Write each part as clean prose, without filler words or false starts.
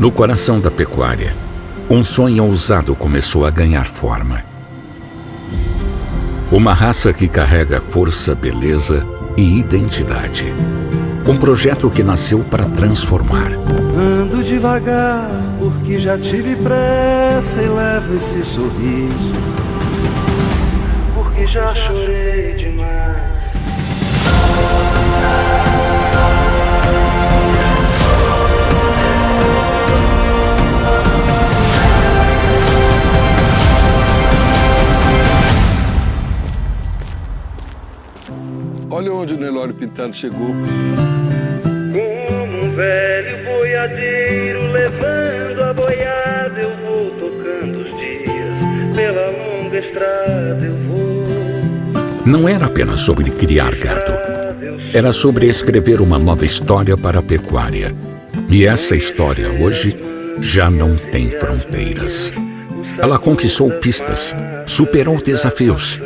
No coração da pecuária, um sonho ousado começou a ganhar forma. Uma raça que carrega força, beleza e identidade. Um projeto que nasceu para transformar. Ando devagar porque já tive pressa e levo esse sorriso, porque já chorei demais. Olha onde o Nelório Pintado chegou. Como um velho boiadeiro levando a boiada, eu vou tocando os dias, pela longa estrada eu vou. Não era apenas sobre criar gado. Era sobre escrever uma nova história para a pecuária. E essa história hoje já não tem fronteiras. Ela conquistou pistas, superou desafios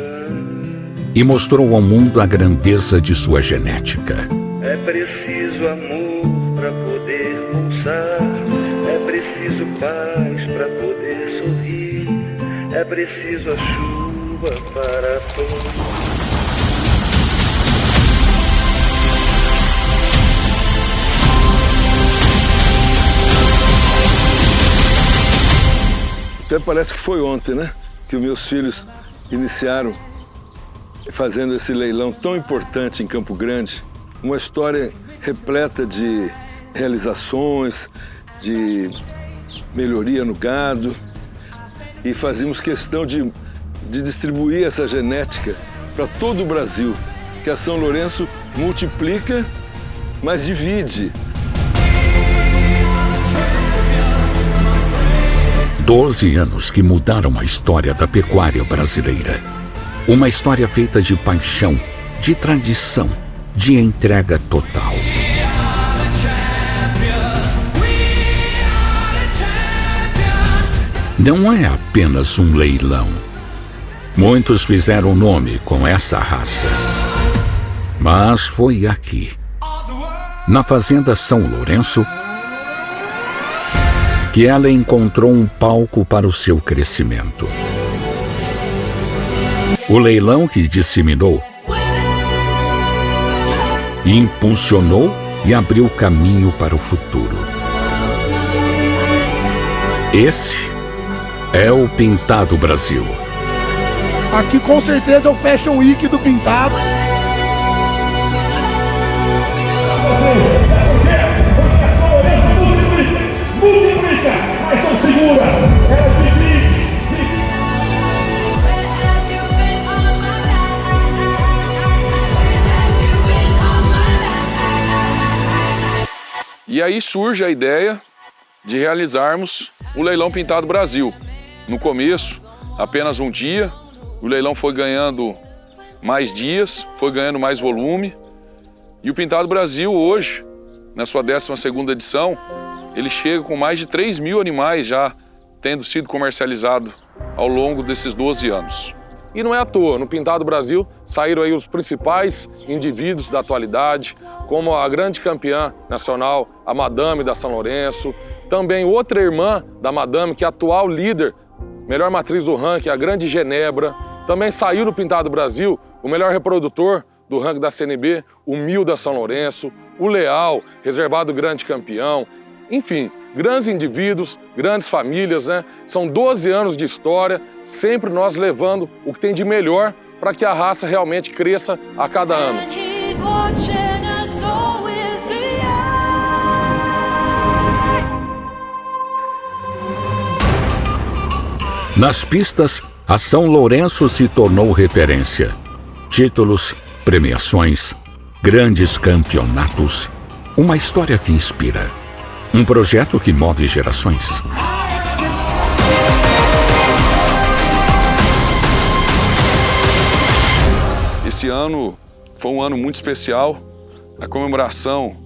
e mostrou ao mundo a grandeza de sua genética. É preciso amor para poder pulsar, é preciso paz para poder sorrir, é preciso a chuva para florir. Até parece que foi ontem, né? Que os meus filhos iniciaram fazendo esse leilão tão importante em Campo Grande. Uma história repleta de realizações, de melhoria no gado. E fazíamos questão de distribuir essa genética para todo o Brasil. Que a São Lourenço multiplica, mas divide. 12 anos que mudaram a história da pecuária brasileira. Uma história feita de paixão, de tradição, de entrega total. Não é apenas um leilão. Muitos fizeram nome com essa raça. Mas foi aqui, na Fazenda São Lourenço, que ela encontrou um palco para o seu crescimento. O leilão que disseminou, impulsionou e abriu caminho para o futuro. Esse é o Pintado Brasil. Aqui com certeza é o Fashion Week do Pintado. Multiplica, mas não segura. E aí surge a ideia de realizarmos o Leilão Pintado Brasil. No começo, apenas um dia, o leilão foi ganhando mais dias, foi ganhando mais volume. E o Pintado Brasil hoje, na sua 12ª edição, ele chega com mais de 3.000 animais já tendo sido comercializado ao longo desses 12 anos. E não é à toa, no Pintado Brasil saíram aí os principais indivíduos da atualidade, como a grande campeã nacional, a Madame da São Lourenço, também outra irmã da Madame, que é a atual líder, melhor matriz do ranking, a grande Genebra. Também saiu no Pintado Brasil o melhor reprodutor do ranking da CNB, o Mil da São Lourenço, o Leal, reservado grande campeão. Enfim, grandes indivíduos, grandes famílias, né? São 12 anos de história, sempre nós levando o que tem de melhor para que a raça realmente cresça a cada ano. Nas pistas, a São Lourenço se tornou referência. Títulos, premiações, grandes campeonatos, uma história que inspira. Um projeto que move gerações. Esse ano foi um ano muito especial, a comemoração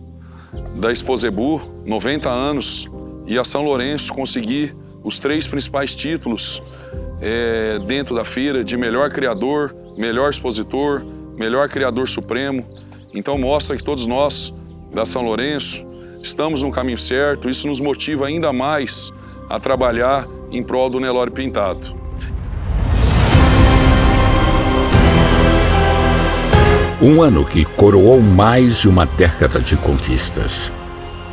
da Exposebu, 90 anos, e a São Lourenço conseguir os 3 principais títulos dentro da feira de melhor criador, melhor expositor, melhor criador supremo. Então mostra que todos nós da São Lourenço estamos no caminho certo, isso nos motiva ainda mais a trabalhar em prol do Nelore Pintado. Um ano que coroou mais de uma década de conquistas.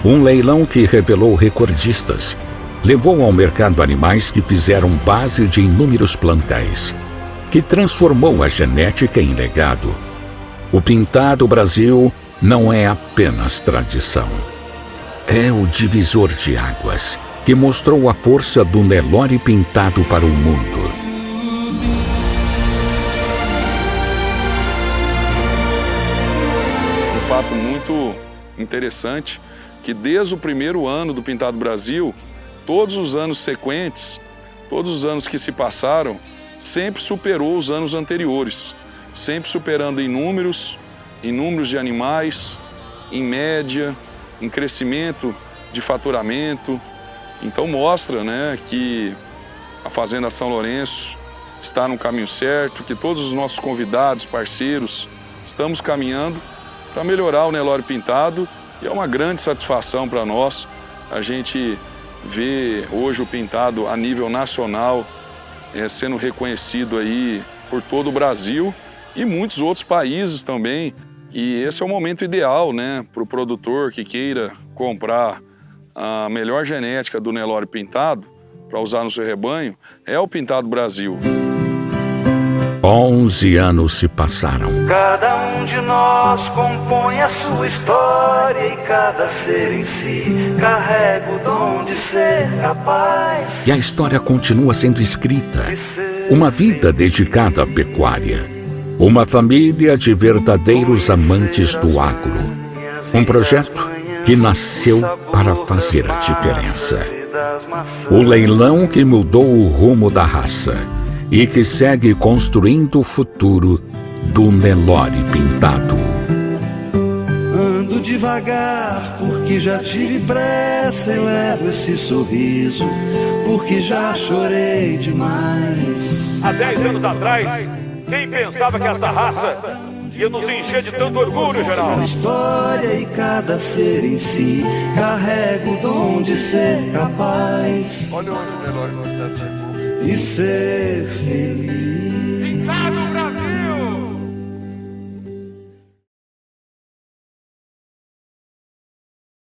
Um leilão que revelou recordistas, levou ao mercado animais que fizeram base de inúmeros plantéis, que transformou a genética em legado. O Pintado Brasil não é apenas tradição. É o divisor de águas que mostrou a força do Nelore Pintado para o mundo. Um fato muito interessante que desde o primeiro ano do Pintado Brasil, todos os anos sequentes, todos os anos que se passaram, sempre superou os anos anteriores, sempre superando em números de animais, em média, em crescimento de faturamento. Então mostra, né, que a Fazenda São Lourenço está no caminho certo, que todos os nossos convidados, parceiros, estamos caminhando para melhorar o Nelore Pintado, e é uma grande satisfação para nós a gente ver hoje o Pintado a nível nacional sendo reconhecido aí por todo o Brasil e muitos outros países também. E esse é o momento ideal, né, para o produtor que queira comprar a melhor genética do Nelore Pintado para usar no seu rebanho, é o Pintado Brasil. 11 anos se passaram. Cada um de nós compõe a sua história e cada ser em si carrega o dom de ser capaz. E a história continua sendo escrita. Uma vida dedicada à pecuária. Uma família de verdadeiros amantes do agro. Um projeto que nasceu para fazer a diferença. O leilão que mudou o rumo da raça e que segue construindo o futuro do Nelore Pintado. Ando devagar porque já tive pressa e levo esse sorriso porque já chorei demais. Há 10 anos atrás, quem pensava que essa raça ia nos encher de tanto orgulho, Geraldo? Uma história e cada ser em si carrega o dom de ser capaz. Olha onde o Nelore Pintado chegou. E ser feliz. Pintado